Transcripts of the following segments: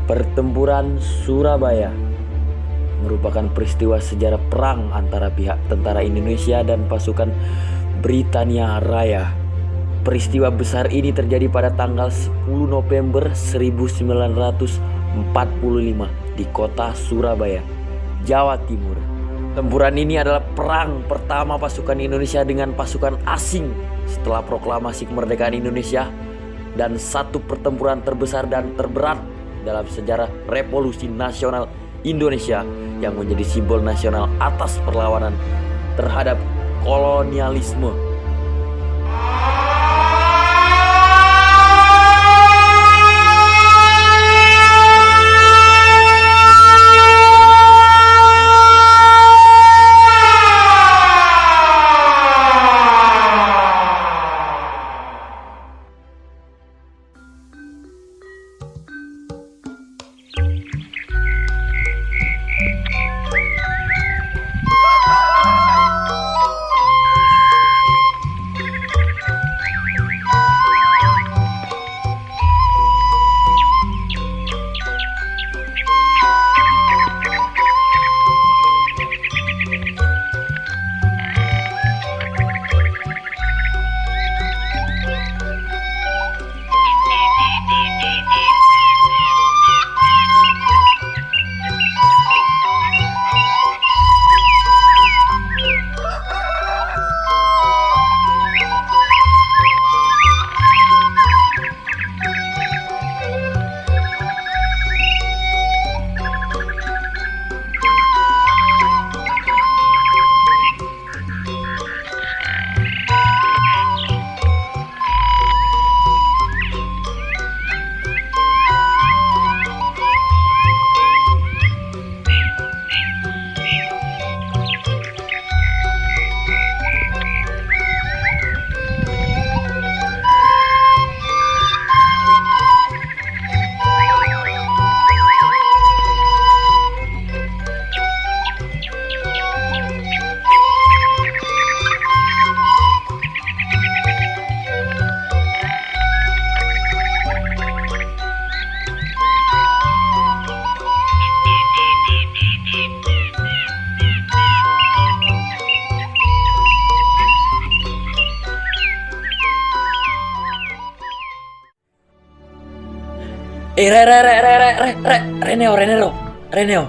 Pertempuran Surabaya merupakan peristiwa sejarah perang antara pihak tentara Indonesia dan pasukan Britania Raya. Peristiwa besar ini terjadi pada tanggal 10 November 1945 di kota Surabaya, Jawa Timur. Tempuran ini adalah perang pertama pasukan Indonesia dengan pasukan asing setelah proklamasi kemerdekaan Indonesia dan satu pertempuran terbesar dan terberat dalam sejarah Revolusi Nasional Indonesia yang menjadi simbol nasional atas perlawanan terhadap kolonialisme. Reneo.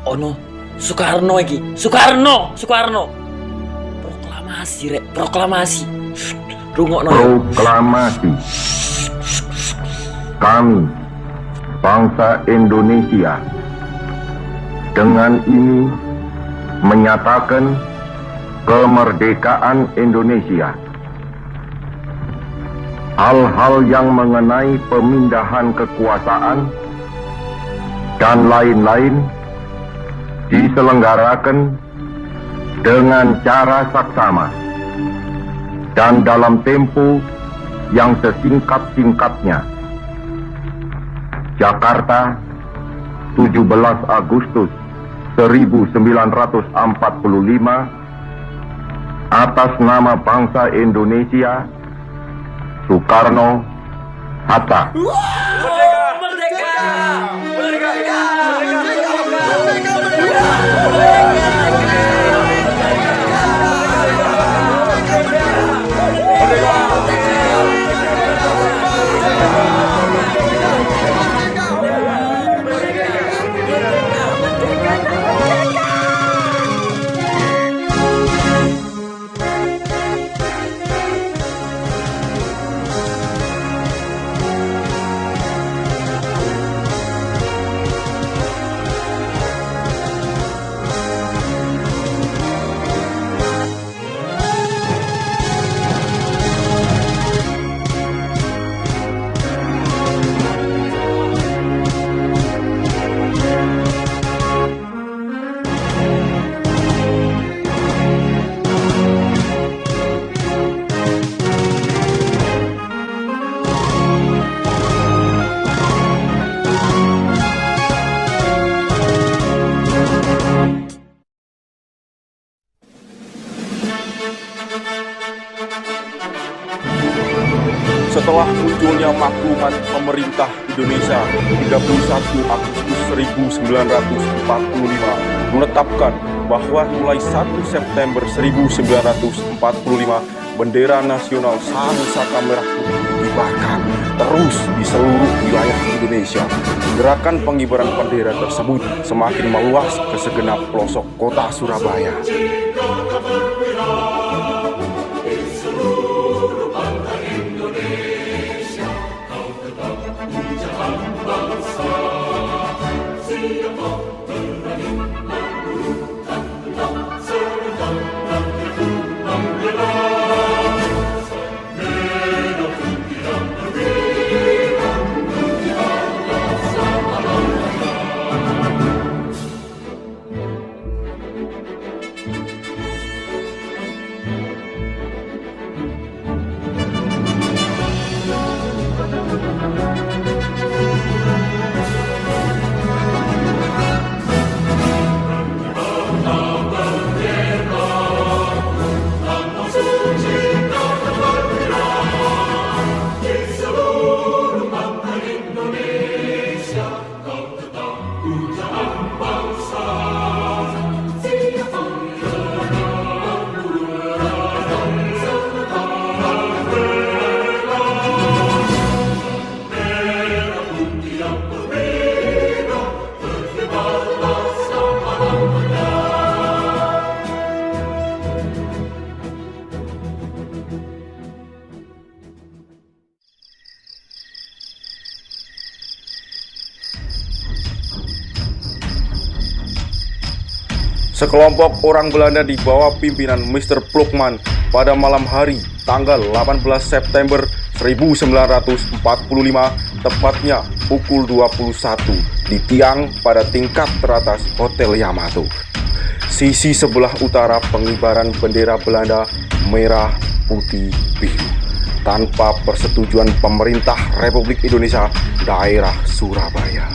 Ono Soekarno iki. Soekarno. Proklamasi. Rungokno ya. Proklamasi. Kami, bangsa Indonesia, dengan ini menyatakan kemerdekaan Indonesia. Hal-hal yang mengenai pemindahan kekuasaan dan lain-lain diselenggarakan dengan cara saksama dan dalam tempo yang sesingkat-singkatnya. Jakarta, 17 Agustus 1945, atas nama bangsa Indonesia, Soekarno, Hatta. Indonesia 31 Agustus 1945 menetapkan bahwa mulai 1 September 1945 bendera nasional Sang-Saka Merah Putih dikibarkan terus di seluruh wilayah Indonesia. Gerakan pengibaran bendera tersebut semakin meluas ke segenap pelosok kota Surabaya. Sekelompok orang Belanda di bawah pimpinan Mr. Plukman pada malam hari tanggal 18 September 1945 tepatnya pukul 21 di tiang pada tingkat teratas Hotel Yamato. Sisi sebelah utara pengibaran bendera Belanda merah, putih, biru tanpa persetujuan pemerintah Republik Indonesia daerah Surabaya.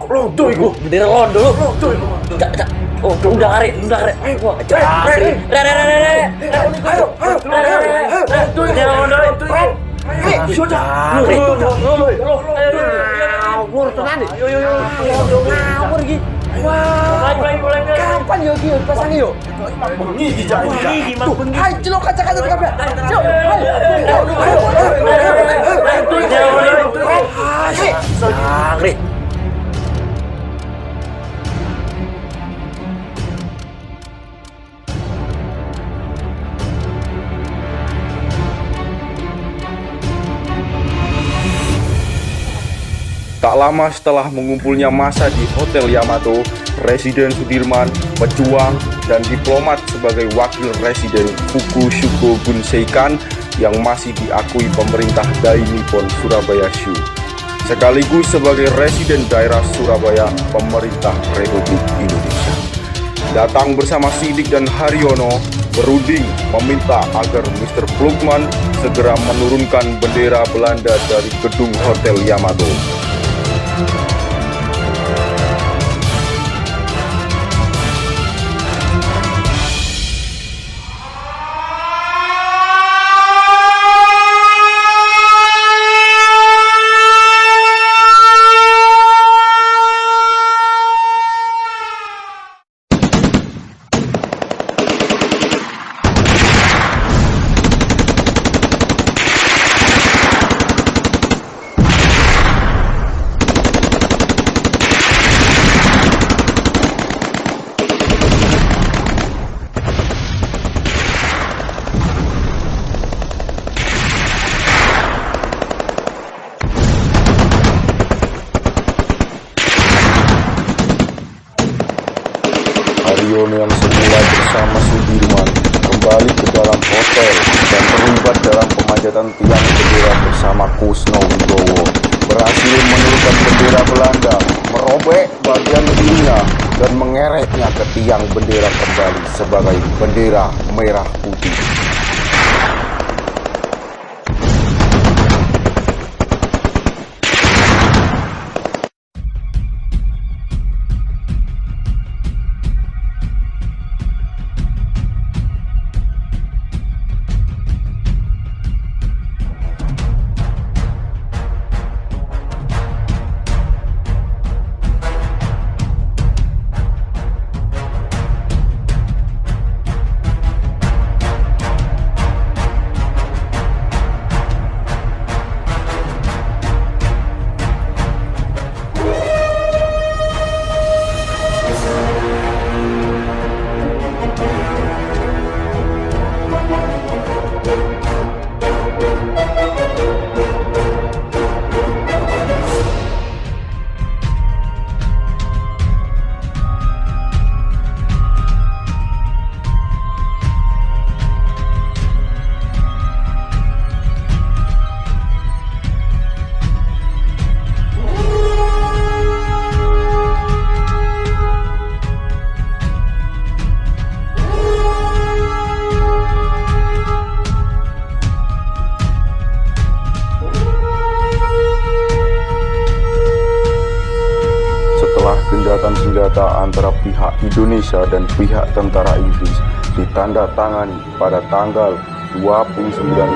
Kok londo iku? Bendera londo lu. Oh, udah kare. Ayo, bendera londo. Sudah. Ngawur tenan iki. Yo. Ngawur iki. Wah. Kapan yo iki pasang yo? Bengi iki jak iki. Hai, celok kaca-kaca kabeh. Cuk. Ayo. Tak lama setelah mengumpulnya massa di Hotel Yamato, Presiden Sudirman, pejuang, dan diplomat sebagai wakil residen Fukushuko Gunseikan yang masih diakui pemerintah Dai Nippon Surabaya Shu, sekaligus sebagai residen daerah Surabaya pemerintah Republik Indonesia. Datang bersama Sidik dan Haryono, berunding meminta agar Mr. Plukman segera menurunkan bendera Belanda dari gedung Hotel Yamato. Haryono yang semula bersama Sudirman kembali ke dalam hotel dan terlibat dalam pemajatan tiang bendera bersama Kusno Wibowo, berhasil menurunkan bendera Belanda, merobek bagian dirinya dan mengereknya ke tiang bendera kembali sebagai bendera merah putih. Gencatan senjata antara pihak Indonesia dan pihak tentara Inggris ditandatangani pada tanggal 29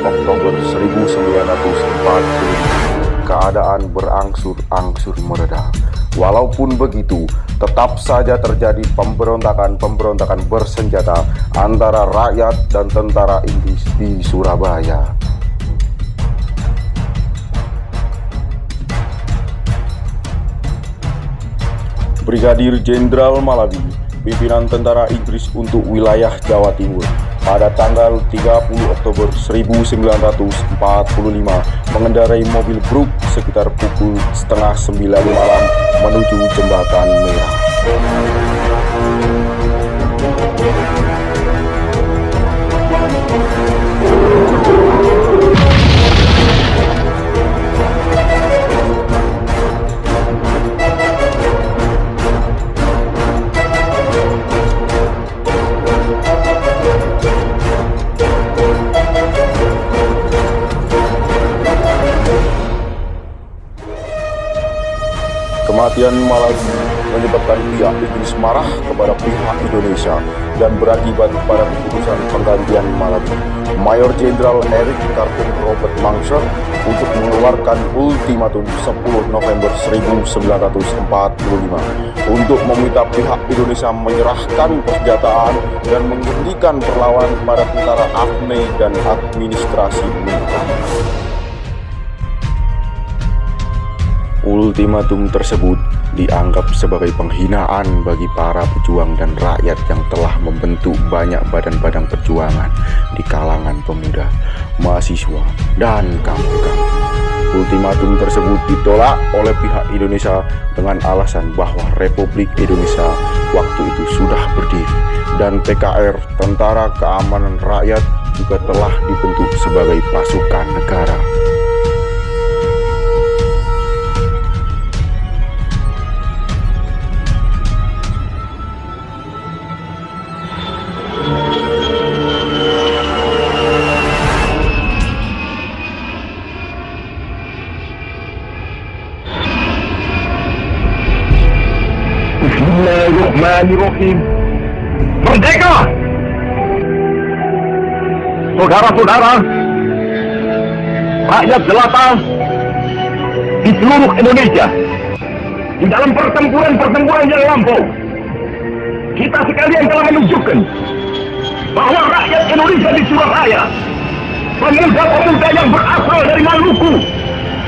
Oktober 1940. Keadaan berangsur-angsur mereda. Walaupun begitu, tetap saja terjadi pemberontakan bersenjata antara rakyat dan tentara Inggris di Surabaya. Brigadir Jenderal Malabi, pimpinan tentara Inggris untuk wilayah Jawa Timur, pada tanggal 30 Oktober 1945 mengendarai mobil Bruk sekitar pukul 8:30 malam menuju Jembatan Merah. Kematian Malabi menyebabkan pihak Inggris marah kepada pihak Indonesia dan berakibat pada keputusan penggantian Malabi, Mayor Jenderal Eric Carton Robert Mangser, untuk mengeluarkan ultimatum 10 November 1945 untuk meminta pihak Indonesia menyerahkan persenjataan dan menghentikan perlawanan pada tentara AFNI dan administrasi militer. Ultimatum tersebut dianggap sebagai penghinaan bagi para pejuang dan rakyat yang telah membentuk banyak badan-badan perjuangan di kalangan pemuda, mahasiswa, dan kampung-kampung. Ultimatum tersebut ditolak oleh pihak Indonesia dengan alasan bahwa Republik Indonesia waktu itu sudah berdiri dan TKR, Tentara Keamanan Rakyat, juga telah dibentuk sebagai pasukan negara. Bismillahirrahmanirrahim. Merdeka! Saudara-saudara, rakyat jelata di seluruh Indonesia, di dalam pertempuran-pertempuran yang lampau, kita sekalian telah menunjukkan bahwa rakyat Indonesia di Surabaya, pemuda-pemuda yang berasal dari Maluku,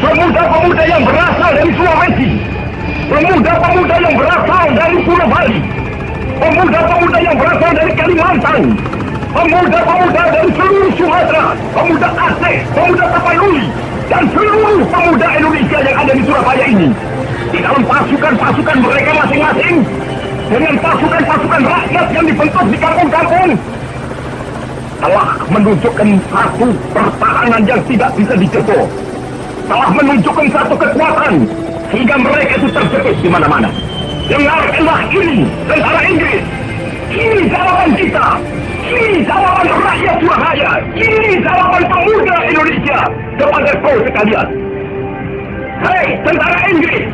pemuda-pemuda yang berasal dari Sulawesi, pemuda-pemuda yang berasal dari Pulau Bali, pemuda-pemuda yang berasal dari Kalimantan, pemuda-pemuda dari seluruh Sumatera, pemuda Aceh, pemuda Tapanuli, dan seluruh pemuda Indonesia yang ada di Surabaya ini, di dalam pasukan-pasukan mereka masing-masing, dengan pasukan-pasukan rakyat yang dibentuk di kampung-kampung, telah menunjukkan satu pertahanan yang tidak bisa dijebol, telah menunjukkan satu kekuatan sehingga mereka itu terjepit di mana-mana. Dengarkanlah ini, tentara Inggris. Ini jawaban kita. Ini jawaban rakyat Surabaya. Ini jawaban pemuda Indonesia kepada kau sekalian. Hei, tentara Inggris,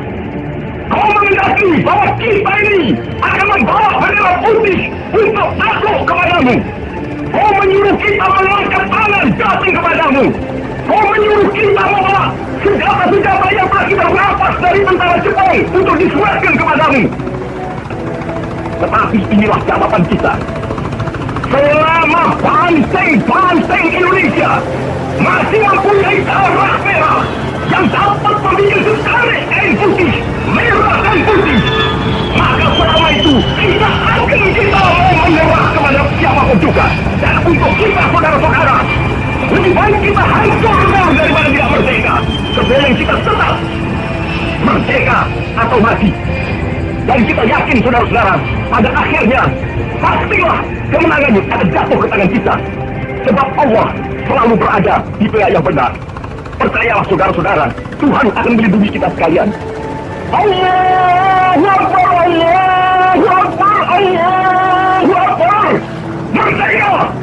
kau mengendaki bahwa kita ini akan membawa bendera putih untuk takluk kepadamu. Kau menyuruh kita mengangkat tangan datang kepadamu. Kau menyuruh kita membawa senjata-senjata yang telah kita rampas dari tentara Jepang untuk disuarakan kepadamu. Tetapi inilah jawaban kita. Selama banteng-banteng Indonesia masih mempunyai darah merah yang dapat membuat setarik air putih, merah dan putih, maka selama itu kita mau menyerah kepada siapapun juga. Dan untuk kita, saudara-saudara, lebih baik kita hancur daripada tidak merdeka. Sebelum kita tetap merdeka atau mati. Dan kita yakin, saudara-saudara, pada akhirnya pastilah kemenangannya akan jatuh ke tangan kita. Sebab Allah selalu berada di pihak yang benar. Percayalah, saudara-saudara, Tuhan akan melindungi kita sekalian. Allahu Akbar, Allahu Akbar, Allahu Akbar. Merdeka!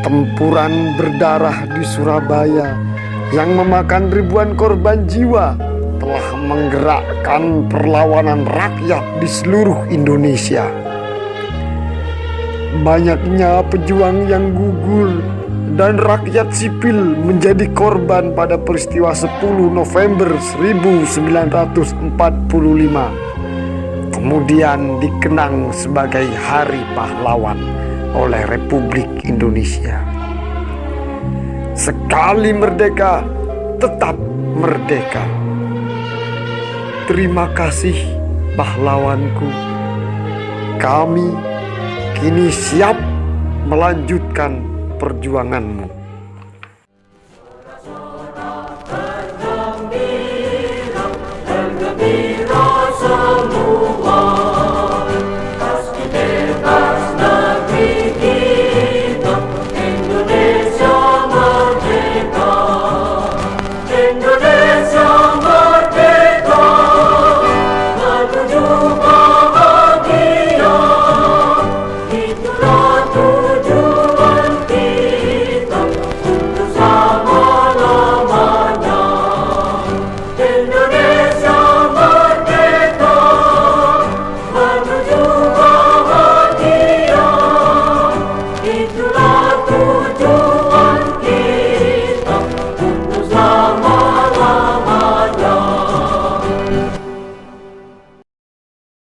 Pertempuran berdarah di Surabaya yang memakan ribuan korban jiwa telah menggerakkan perlawanan rakyat di seluruh Indonesia. Banyaknya pejuang yang gugur dan rakyat sipil menjadi korban pada peristiwa 10 November 1945, kemudian dikenang sebagai Hari Pahlawan oleh Republik Indonesia. Sekali merdeka, tetap merdeka. Terima kasih pahlawanku. Kami kini siap melanjutkan perjuanganmu.